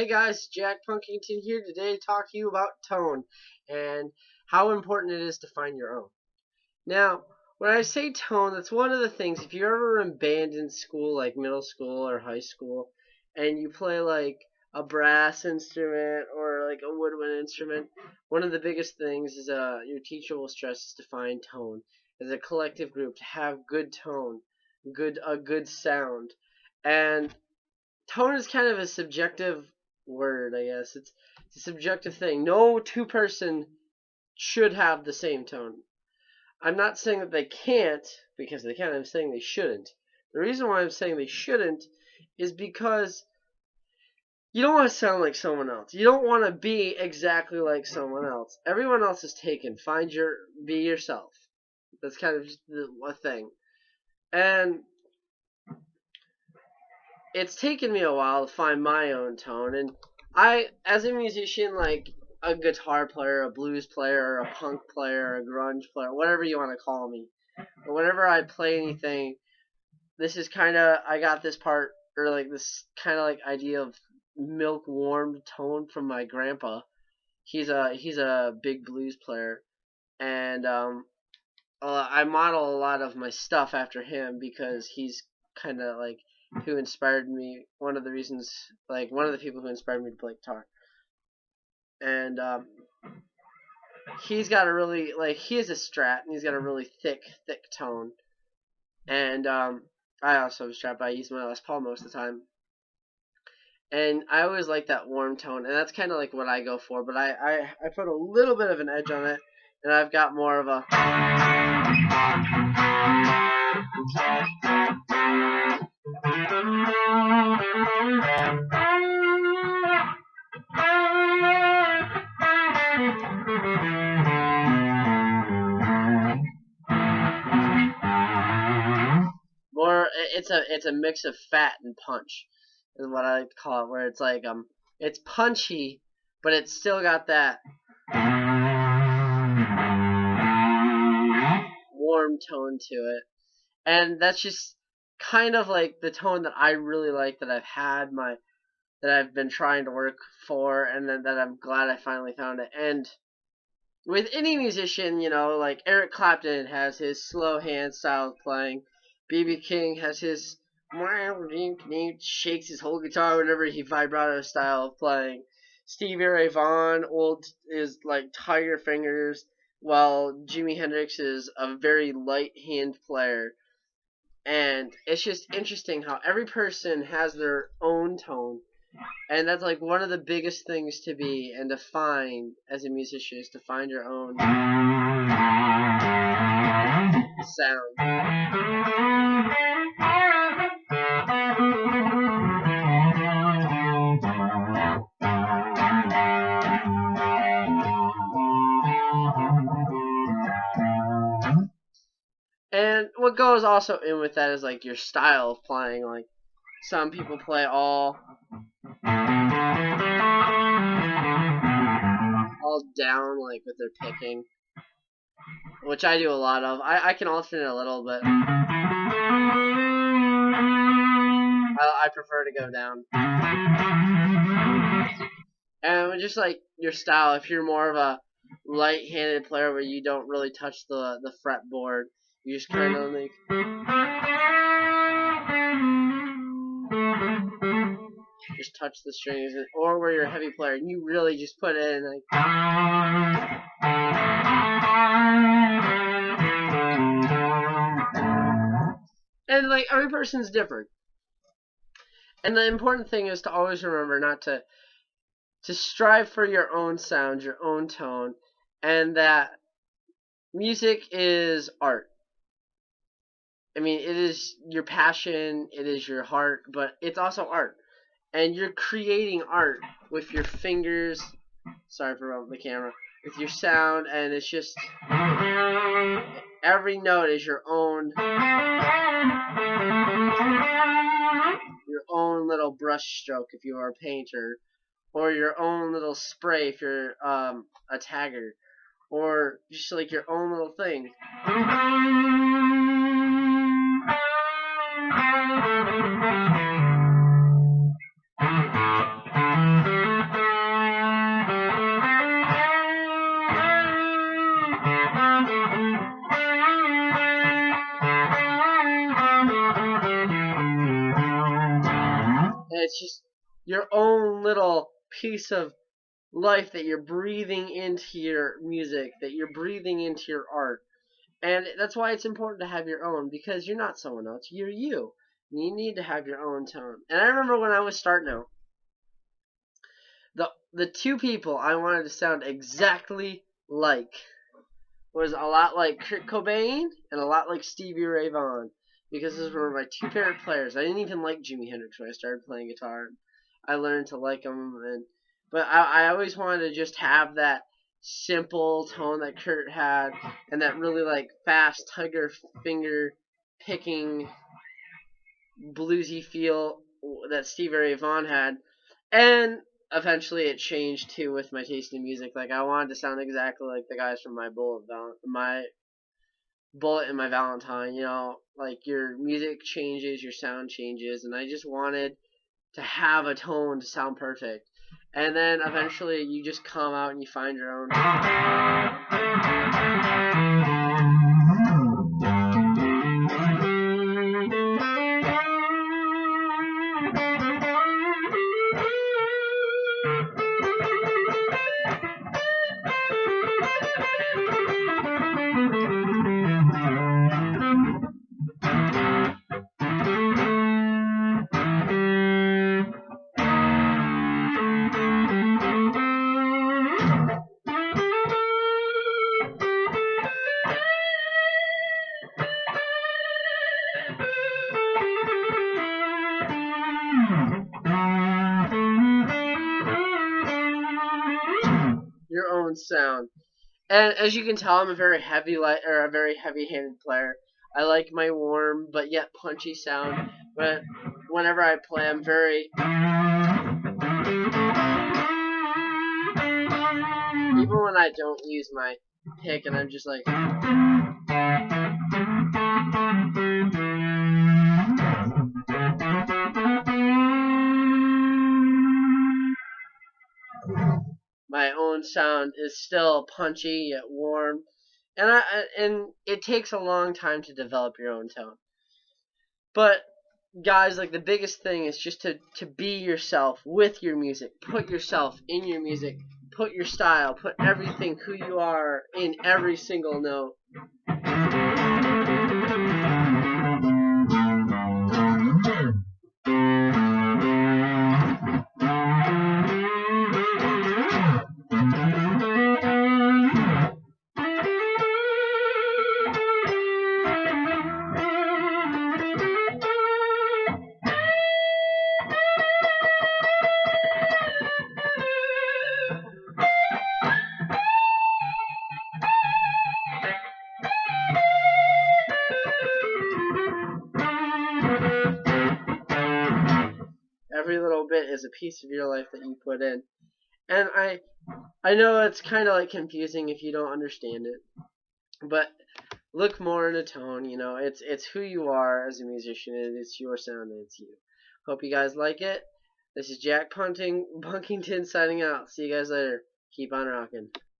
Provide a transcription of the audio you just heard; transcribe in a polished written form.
Hey guys, Jack Punkington here today to talk to you about tone and how important it is to find your own. Now, when I say tone, that's one of the things, if you're ever in band in school, like middle school or high school, and you play like a brass instrument or like a woodwind instrument, one of the biggest things is your teacher will stress is to find tone. As a collective group, to have good tone, a good sound. And tone is kind of a subjective word, I guess. It's a subjective thing. No two-person should have the same tone. I'm not saying that they can't, because they can. I'm saying they shouldn't. The reason why I'm saying they shouldn't is because you don't want to sound like someone else. You don't want to be exactly like someone else. Everyone else is taken. Be yourself. That's kind of just a thing. And it's taken me a while to find my own tone, and as a musician, like a guitar player, a blues player, or a punk player, or a grunge player, whatever you want to call me, but whenever I play anything, this is kind of, I got this part, or like this kind of like idea of milk warm tone from my grandpa. He's a big blues player, and I model a lot of my stuff after him because he's kind of like who inspired me. One of the reasons, like one of the people who inspired me to play guitar. And he's got a really, like, he has a strat, and he's got a really thick tone. And I also have a strat, but I use my Les Paul most of the time. And I always like that warm tone, and that's kind of like what I go for. But I put a little bit of an edge on it, and I've got more of a more. It's a mix of fat and punch, is what I like to call it. Where it's like it's punchy, but it's still got that warm tone to it. And that's just kind of like the tone that I really like, that I've been trying to work for, and then that I'm glad I finally found it. And with any musician, like Eric Clapton has his slow hand style of playing. B.B. King has his shakes his whole guitar whenever he vibrato style of playing. Stevie Ray Vaughan is like tiger fingers, while Jimi Hendrix is a very light hand player. And it's just interesting how every person has their own tone. And that's like one of the biggest things to be and to find as a musician, is to find your own sound. And what goes also in with that is like your style of playing. Like some people play all down, like with their picking, which I do a lot of. I can alternate a little bit. I prefer to go down. And just like your style, if you're more of a light-handed player where you don't really touch the fretboard, you just kind of like just touch the strings, or where you're a heavy player and you really just put it in like. And like every person's different. And the important thing is to always remember not to strive for your own sound, your own tone, and that music is art. I mean, it is your passion, it is your heart, but it's also art. And you're creating art with your fingers. Sorry for rubbing the camera. With your sound, and it's just every note is your own little brush stroke if you are a painter, or your own little spray if you're a tagger, or just like your own little thing. your own little piece of life that you're breathing into your music, that you're breathing into your art. And that's why it's important to have your own, because you're not someone else, you're you. And you need to have your own tone. And I remember when I was starting out, the two people I wanted to sound exactly like was a lot like Kurt Cobain and a lot like Stevie Ray Vaughan, because those were my two favorite players. I didn't even like Jimi Hendrix when I started playing guitar. I learned to like him, but I always wanted to just have that simple tone that Kurt had, and that really like fast tiger finger picking bluesy feel that Stevie Ray Vaughan had. And eventually it changed too with my taste in music. Like I wanted to sound exactly like the guys from my Bullet and my Valentine. You know, like your music changes, your sound changes, and I just wanted to have a tone to sound perfect. And then eventually you just come out and you find your own. Your own sound. And as you can tell, I'm a very heavy-handed player. I like my warm but yet punchy sound. But whenever I play, I'm very, even when I don't use my pick, and I'm just like. My own sound is still punchy yet warm, and it takes a long time to develop your own tone. But guys, like the biggest thing is just to be yourself with your music. Put yourself in your music. Put your style. Put everything who you are in every single note. Every little bit is a piece of your life that you put in. And I know it's kind of like confusing if you don't understand it, but look more into tone. You know, it's who you are as a musician, and it's your sound, and it's you. Hope you guys like it. This is Jack Bunkington signing out. See you guys later. Keep on rocking.